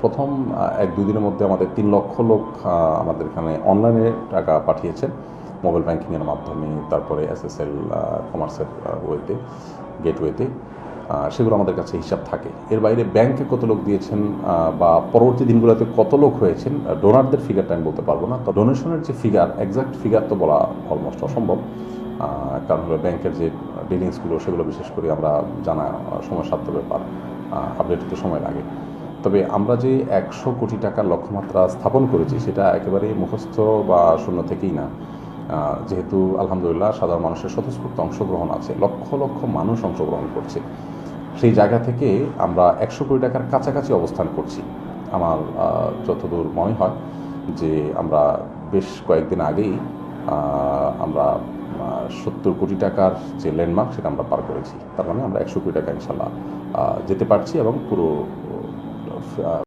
প্রথম ১-২ দিনের মধ্যে আমাদের ৩ লক্ষ লোক আমাদের এখানে অনলাইনে টাকা পাঠিয়েছেন মোবাইল ব্যাংকিংয়ের মাধ্যমে, তারপরে এসএসএল কমার্সের ওয়েতে, গেটওয়েতে। সেগুলো আমাদের কাছে হিসাব থাকে। এর বাইরে ব্যাংকে কত লোক দিয়েছেন বা পরবর্তী দিনগুলোতে কত লোক হয়েছেন, ডোনারদের ফিগারটা আমি বলতে পারবো না। তো ডোনেশনের যে ফিগার, এক্সাক্ট ফিগার তো বলা অলমোস্ট অসম্ভব, কারণ হলো ব্যাংকের যে ডিলিংসগুলো সেগুলো বিশেষ করে আমরা জানা সময় সাধ্য ব্যাপার, আপডেট হতে সময় লাগে। তবে আমরা যে ১০০ কোটি টাকার লক্ষ্যমাত্রা স্থাপন করেছি সেটা একেবারেই মুখস্থ বা শূন্য থেকেই না। যেহেতু আলহামদুলিল্লাহ সাধারণ মানুষের স্বতঃস্ফূর্ত অংশগ্রহণ আছে, লক্ষ লক্ষ মানুষ অংশগ্রহণ করছে, সেই জায়গা থেকে আমরা ১০০ কোটি টাকার কাছাকাছি অবস্থান করছি। আমার যতদূর মনে হয় যে আমরা বেশ কয়েকদিন আগেই আমরা ৭০ কোটি টাকার যে ল্যান্ডমার্ক সেটা আমরা পার করেছি। তার মানে আমরা ১০০ কোটি টাকা ইনশাল্লাহ যেতে পারছি এবং পুরো